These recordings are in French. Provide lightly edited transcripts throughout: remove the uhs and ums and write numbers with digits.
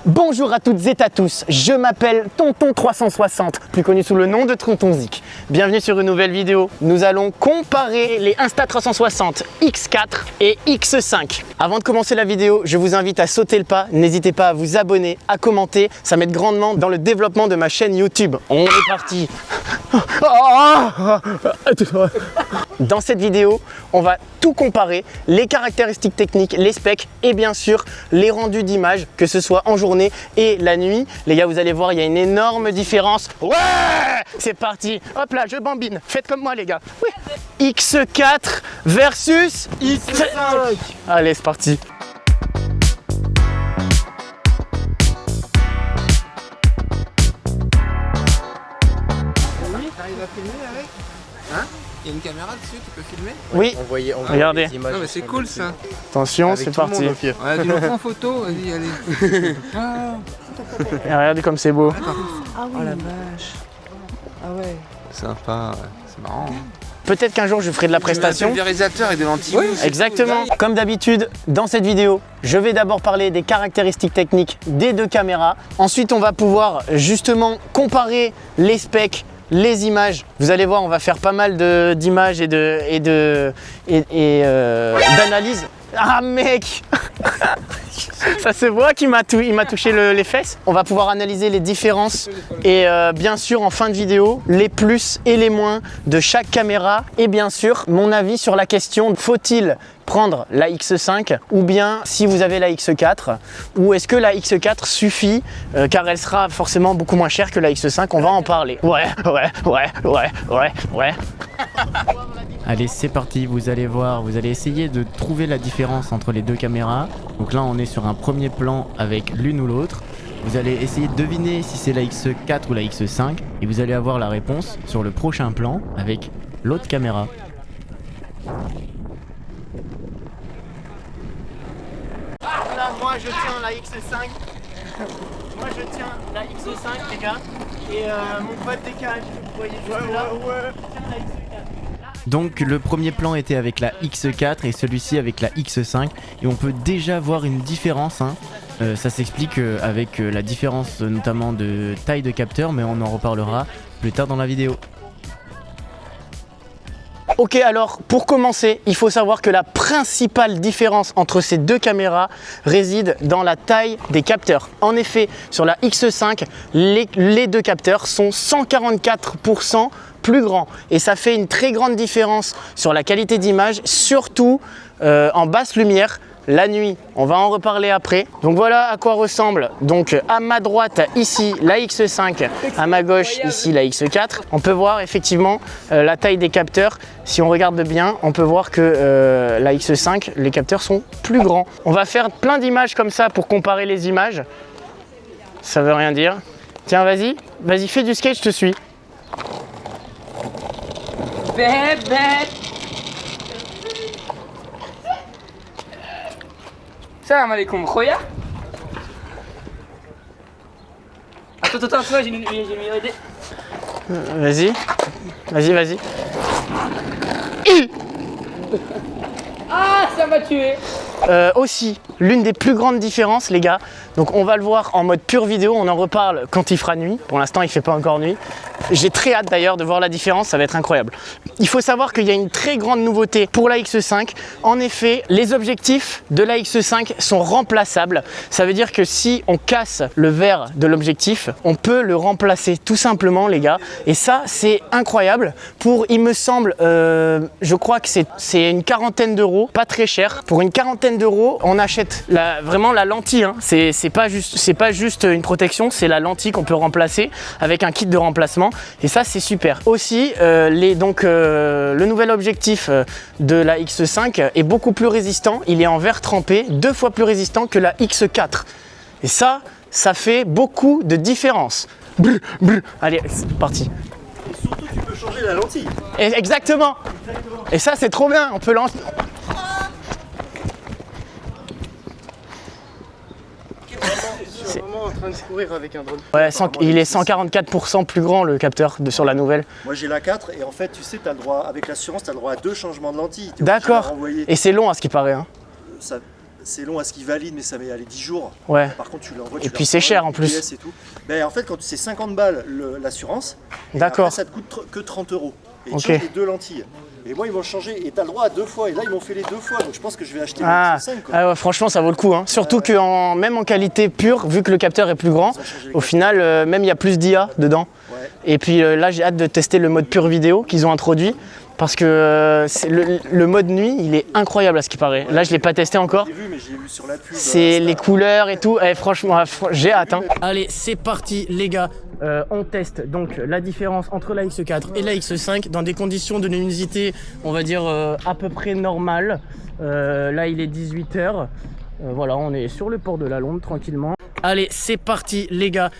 Bonjour à toutes et à tous, je m'appelle Tonton360, plus connu sous le nom de Tonton Zik. Bienvenue sur une nouvelle vidéo. Nous allons comparer les Insta360 X4 et X5. Avant de commencer la vidéo, je vous invite à sauter le pas. N'hésitez pas à vous abonner, à commenter. Ça m'aide grandement dans le développement de ma chaîne YouTube. On est parti. Dans cette vidéo, on va tout comparer, les caractéristiques techniques, les specs et bien sûr les rendus d'image, que ce soit en journée et la nuit. Les gars, vous allez voir, il y a une énorme différence. Ouais, c'est parti. Hop là, je bambine. Faites comme moi les gars. Oui. X4 versus X5. Allez, c'est parti. T'arrives à filmer avec? Hein? Il y a une caméra dessus, tu peux filmer? Oui, regardez. Non mais c'est cool ça. Attention, c'est parti. Ouais, tu nous prends en photo, vas-y, allez. Ah. Et regardez comme c'est beau. Ah oui. Oh la vache. Ah ouais. Sympa, ouais. C'est marrant. Hein. Peut-être qu'un jour je ferai de la prestation. Un pulvérisateur et des lentilles. Oui, exactement. Comme d'habitude, dans cette vidéo, je vais d'abord parler des caractéristiques techniques des deux caméras. Ensuite, on va pouvoir justement comparer les specs, les images. Vous allez voir, on va faire pas mal d'images et d'analyses. Ah mec, ça se voit qu'il m'a touché les fesses. On va pouvoir analyser les différences et bien sûr en fin de vidéo, les plus et les moins de chaque caméra. Et bien sûr, mon avis sur la question, faut-il prendre la X5 ou bien si vous avez la X4, ou est-ce que la X4 suffit car elle sera forcément beaucoup moins chère que la X5. On va en parler. Ouais. Allez, c'est parti, vous allez voir, vous allez essayer de trouver la différence entre les deux caméras. Donc là, on est sur un premier plan avec l'une ou l'autre. Vous allez essayer de deviner si c'est la X4 ou la X5 et vous allez avoir la réponse sur le prochain plan avec l'autre caméra. Là, moi je tiens la X5. Moi je tiens la X5 les gars. Et mon pote décalage, vous voyez juste là. Tiens la X4. Donc le premier plan était avec la X4 et celui-ci avec la X5 et on peut déjà voir une différence. Ça s'explique avec la différence notamment de taille de capteur, mais on en reparlera plus tard dans la vidéo. Ok, alors pour commencer, il faut savoir que la principale différence entre ces deux caméras réside dans la taille des capteurs. En effet, sur la X5, les deux capteurs sont 144% plus grands et ça fait une très grande différence sur la qualité d'image, surtout en basse lumière. La nuit, on va en reparler après. Donc voilà à quoi ressemble. Donc à ma droite ici la X5, à ma gauche ici la X4. On peut voir effectivement la taille des capteurs. Si on regarde bien, on peut voir que la X5, les capteurs sont plus grands. On va faire plein d'images comme ça pour comparer les images. Ça veut rien dire. Tiens, vas-y, fais du skate, je te suis. Salam alaikum, Khoya. Attends, tu vois, j'ai une idée. Vas-y. Ah, ça m'a tué. Aussi, l'une des plus grandes différences, les gars, donc on va le voir en mode pure vidéo, on en reparle quand il fera nuit. Pour l'instant, il fait pas encore nuit. J'ai très hâte d'ailleurs de voir la différence, ça va être incroyable. Il faut savoir qu'il y a une très grande nouveauté pour la X5. En effet, les objectifs de la X5 sont remplaçables. Ça veut dire que si on casse le verre de l'objectif, on peut le remplacer tout simplement, les gars. Et ça, c'est incroyable. Pour, il me semble, je crois que c'est une quarantaine d'euros, pas très cher. Pour une quarantaine d'euros, on achète vraiment la lentille. Hein. C'est pas juste une protection, c'est la lentille qu'on peut remplacer avec un kit de remplacement. Et ça, c'est super. Aussi, le nouvel objectif de la X5 est beaucoup plus résistant. Il est en verre trempé, 2 fois plus résistant que la X4. Et ça fait beaucoup de différence. Allez, c'est parti. Et surtout, tu peux changer la lentille. Exactement. Et ça, c'est trop bien. On peut lancer. Je suis vraiment en train de courir avec un drone. Ouais, il est 144% plus grand le capteur sur la nouvelle. Moi j'ai la 4 et en fait tu sais, as le droit, avec l'assurance, tu as le droit à 2 changements de lentilles. D'accord. Et c'est long à ce qui paraît. Hein. c'est long à ce qu'il valide, mais ça met aller 10 jours. Ouais. Par contre, tu l'envoies. Et puis c'est cher en plus. Et tout. Ben, en fait, quand c'est 50 balles l'assurance, d'accord, ça te coûte que 30 €. Et ils ok, changent les 2 lentilles. Et moi, ils vont changer. Et tu as le droit à 2 fois. Et là, ils m'ont fait les 2 fois. Donc je pense que je vais acheter le X5. Ah ouais, franchement, ça vaut le coup. Hein. Surtout que même en qualité pure, vu que le capteur est plus grand, au final, même il y a plus d'IA dedans. Ouais. Et puis là, j'ai hâte de tester le mode pure vidéo qu'ils ont introduit. Parce que le mode nuit, il est incroyable à ce qui paraît. Là, je ne l'ai pas testé encore. Je l'ai vu, mais je l'ai vu sur la pub. C'est les couleurs et tout. Eh, franchement, j'ai hâte. Hein. Allez, c'est parti, les gars. On teste donc la différence entre la X4 et la X5 dans des conditions de luminosité, on va dire à peu près normales. Là, il est 18h. Voilà, on est sur le port de la Londe tranquillement. Allez, c'est parti, les gars.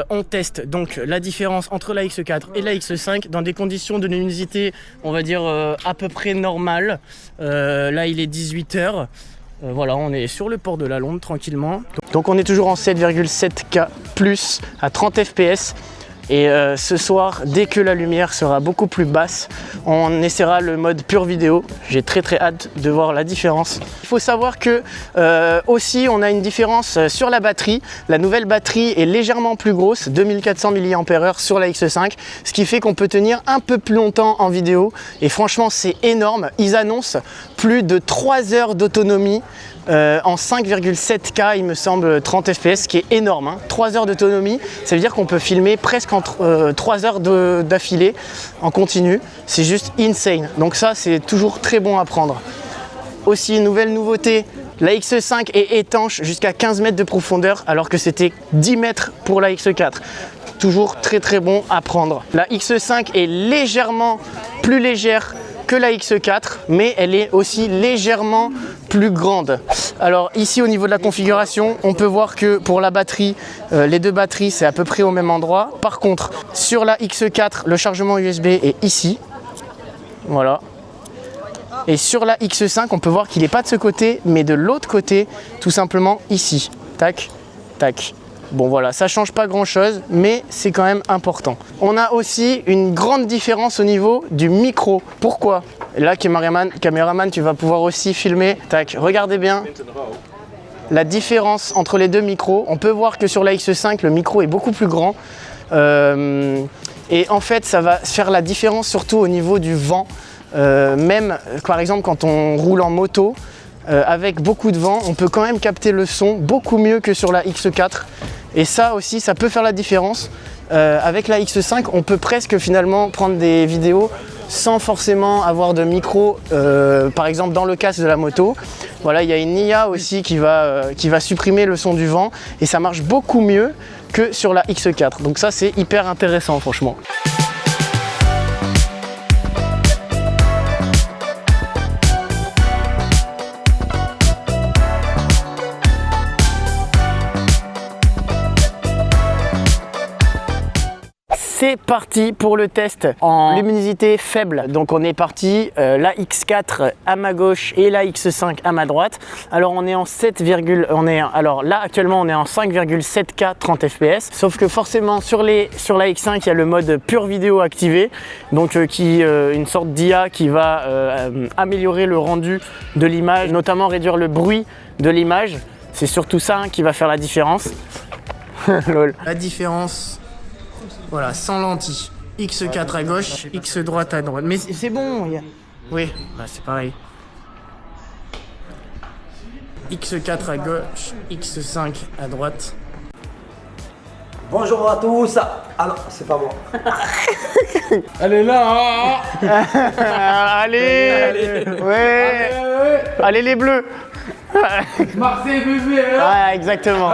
On teste donc la différence entre la X4 et la X5 dans des conditions de luminosité, on va dire à peu près normales. Là, il est 18h. Voilà, on est sur le port de la Londe tranquillement. Donc on est toujours en 7,7K plus à 30 fps. Et ce soir, dès que la lumière sera beaucoup plus basse, on essaiera le mode pure vidéo. J'ai très hâte de voir la différence. Il faut savoir que aussi on a une différence sur la batterie. La nouvelle batterie est légèrement plus grosse, 2400 mAh sur la X5, ce qui fait qu'on peut tenir un peu plus longtemps en vidéo. Et franchement, c'est énorme. Ils annoncent plus de 3 heures d'autonomie. En 5,7K, il me semble, 30 fps, ce qui est énorme. Hein. 3 heures d'autonomie, ça veut dire qu'on peut filmer presque en 3 heures d'affilée en continu. C'est juste insane. Donc ça, c'est toujours très bon à prendre. Aussi, une nouvelle nouveauté, la X5 est étanche jusqu'à 15 mètres de profondeur, alors que c'était 10 mètres pour la X4. Toujours très bon à prendre. La X5 est légèrement plus légère que la X4, mais elle est aussi légèrement plus grande. Alors ici, au niveau de la configuration, on peut voir que pour la batterie, les deux batteries c'est à peu près au même endroit. Par contre, sur la X4, le chargement USB est ici, voilà. Et sur la X5, on peut voir qu'il n'est pas de ce côté, mais de l'autre côté, tout simplement ici. Tac, tac. Bon voilà, ça change pas grand chose, mais c'est quand même important. On a aussi une grande différence au niveau du micro. Pourquoi? Là, caméraman, tu vas pouvoir aussi filmer. Tac, regardez bien la différence entre les deux micros. On peut voir que sur la X5, le micro est beaucoup plus grand. Et en fait, ça va faire la différence surtout au niveau du vent. Même, par exemple, quand on roule en moto, avec beaucoup de vent, on peut quand même capter le son beaucoup mieux que sur la X4. Et ça aussi, ça peut faire la différence. Avec la X5, on peut presque finalement prendre des vidéos sans forcément avoir de micro, par exemple dans le casque de la moto. Voilà, il y a une IA aussi qui va supprimer le son du vent et ça marche beaucoup mieux que sur la X4. Donc ça, c'est hyper intéressant franchement. C'est parti pour le test en luminosité faible. Donc on est parti, la X4 à ma gauche et la X5 à ma droite. Alors on est en alors là actuellement on est en 5,7K 30 fps. Sauf que forcément sur la X5 il y a le mode pure vidéo activé. Donc une sorte d'IA qui va améliorer le rendu de l'image, notamment réduire le bruit de l'image. C'est surtout ça hein, qui va faire la différence. Lol. La différence. Voilà, sans lentilles. X4 à gauche, X droite à droite. Mais c'est bon. Oui, bah, c'est pareil. X4 à gauche, X5 à droite. Bonjour à tous. Ah non, c'est pas moi. Allez là. Allez. Ouais. Allez les bleus. Marseille bébé. Ouais, exactement.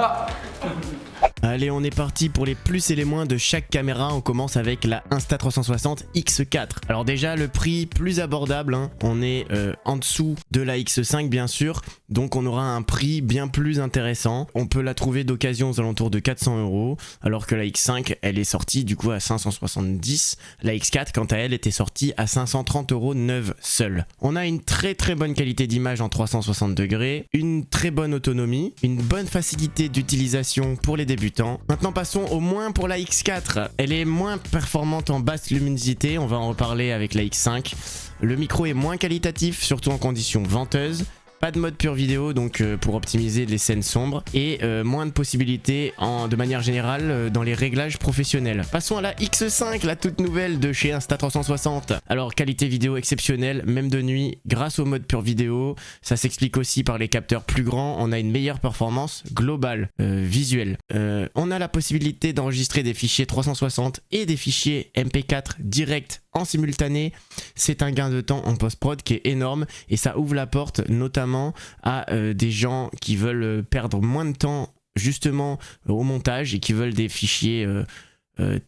Allez, on est parti pour les plus et les moins de chaque caméra. On commence avec la Insta360 X4. Alors déjà, le prix plus abordable, hein. On est en dessous de la X5 bien sûr. Donc on aura un prix bien plus intéressant. On peut la trouver d'occasion aux alentours de 400 €, alors que la X5, elle est sortie du coup à 570. La X4, quant à elle, était sortie à 530 € neuve seule. On a une très bonne qualité d'image en 360 degrés, une très bonne autonomie, une bonne facilité d'utilisation pour les débutants. Maintenant passons au moins pour la X4. Elle est moins performante en basse luminosité, on va en reparler avec la X5. Le micro est moins qualitatif, surtout en conditions venteuses. Pas de mode pure vidéo, donc pour optimiser les scènes sombres, et moins de possibilités de manière générale dans les réglages professionnels. Passons à la X5, la toute nouvelle de chez Insta360. Alors qualité vidéo exceptionnelle, même de nuit, grâce au mode pure vidéo. Ça s'explique aussi par les capteurs plus grands. On a une meilleure performance globale, visuelle. On a la possibilité d'enregistrer des fichiers 360 et des fichiers MP4 direct en simultané. C'est un gain de temps en post-prod qui est énorme et ça ouvre la porte notamment à des gens qui veulent perdre moins de temps justement au montage et qui veulent des fichiers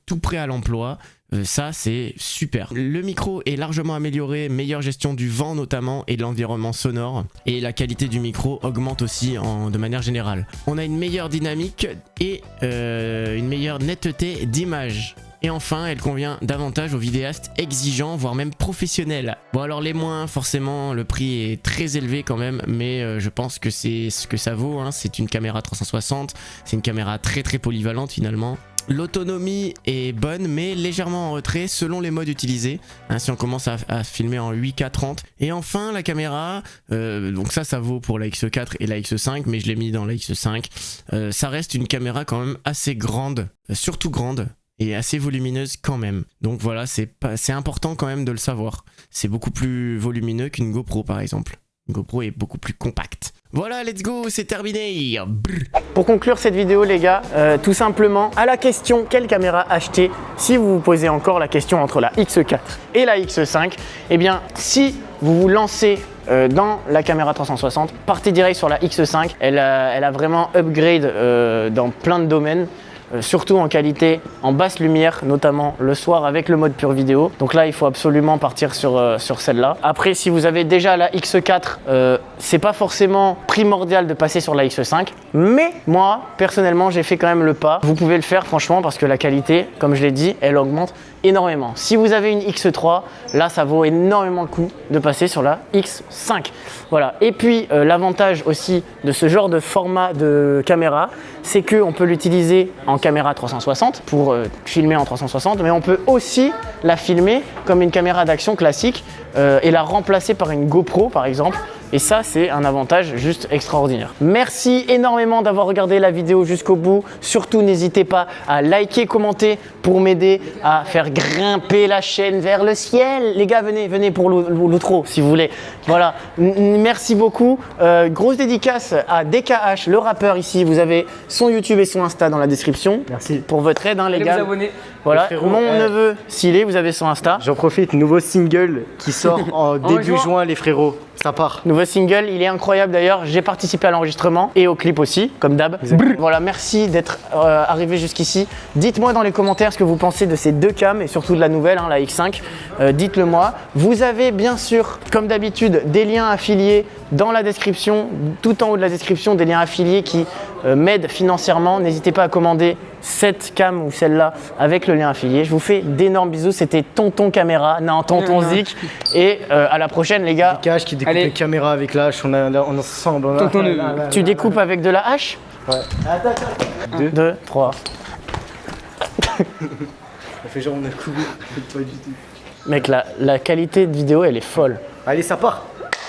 tout prêts à l'emploi. Ça c'est super. Le micro est largement amélioré, meilleure gestion du vent notamment et de l'environnement sonore, et la qualité du micro augmente aussi de manière générale. On a une meilleure dynamique et une meilleure netteté d'image. Et enfin, elle convient davantage aux vidéastes exigeants, voire même professionnels. Bon alors les moins, forcément, le prix est très élevé quand même, mais je pense que c'est ce que ça vaut, hein. C'est une caméra 360, c'est une caméra très polyvalente finalement. L'autonomie est bonne mais légèrement en retrait selon les modes utilisés, hein, si on commence à filmer en 8K30. Et enfin la caméra, donc ça vaut pour la X4 et la X5, mais je l'ai mis dans la X5. Ça reste une caméra quand même assez grande, surtout grande, et assez volumineuse quand même. Donc voilà, c'est important quand même de le savoir. C'est beaucoup plus volumineux qu'une GoPro par exemple. Une GoPro est beaucoup plus compacte. Voilà, let's go, c'est terminé. Brr. Pour conclure cette vidéo les gars, tout simplement à la question quelle caméra acheter, si vous vous posez encore la question entre la X4 et la X5, eh bien si vous vous lancez dans la caméra 360, partez direct sur la X5, elle a vraiment upgrade dans plein de domaines. Surtout en qualité, en basse lumière, notamment le soir avec le mode pure vidéo. Donc là, il faut absolument partir sur celle-là. Après, si vous avez déjà la X4, c'est pas forcément primordial de passer sur la X5. Mais moi, personnellement, j'ai fait quand même le pas. Vous pouvez le faire franchement parce que la qualité, comme je l'ai dit, elle augmente énormément. Si vous avez une X3, là, ça vaut énormément le coup de passer sur la X5. Voilà. Et puis, l'avantage aussi de ce genre de format de caméra, c'est qu'on peut l'utiliser en caméra 360 pour filmer en 360, mais on peut aussi la filmer comme une caméra d'action classique et la remplacer par une GoPro par exemple. Et ça, c'est un avantage juste extraordinaire. Merci énormément d'avoir regardé la vidéo jusqu'au bout. Surtout, n'hésitez pas à liker, commenter pour m'aider à faire grimper la chaîne vers le ciel. Les gars, venez pour l'outro si vous voulez. Voilà, merci beaucoup. Grosse dédicace à DKH, le rappeur ici. Vous avez son YouTube et son Insta dans la description. Merci. Pour votre aide, hein, les gars. Vous abonner. Voilà, frérot, mon neveu Silé, vous avez son Insta. J'en profite, nouveau single qui sort en début juin les frérots. Ça part. Nouveau single, il est incroyable d'ailleurs. J'ai participé à l'enregistrement et au clip aussi, comme d'hab. Voilà, merci d'être arrivé jusqu'ici. Dites-moi dans les commentaires ce que vous pensez de ces deux cams et surtout de la nouvelle, hein, la X5. Dites-le moi. Vous avez bien sûr, comme d'habitude, des liens affiliés dans la description, tout en haut de la description, des liens affiliés qui m'aident financièrement. N'hésitez pas à commander cette cam ou celle-là avec le lien affilié. Je vous fais d'énormes bisous. C'était Tonton Caméra, non Tonton Zik. Et à la prochaine les gars. Cache qui découpe les caméras avec la hache, on ensemble. Tu découpes avec de la hache? Ouais. 2, 3. On fait genre on a couru, pas du tout. Mec, la qualité de vidéo elle est folle. Allez, ça part.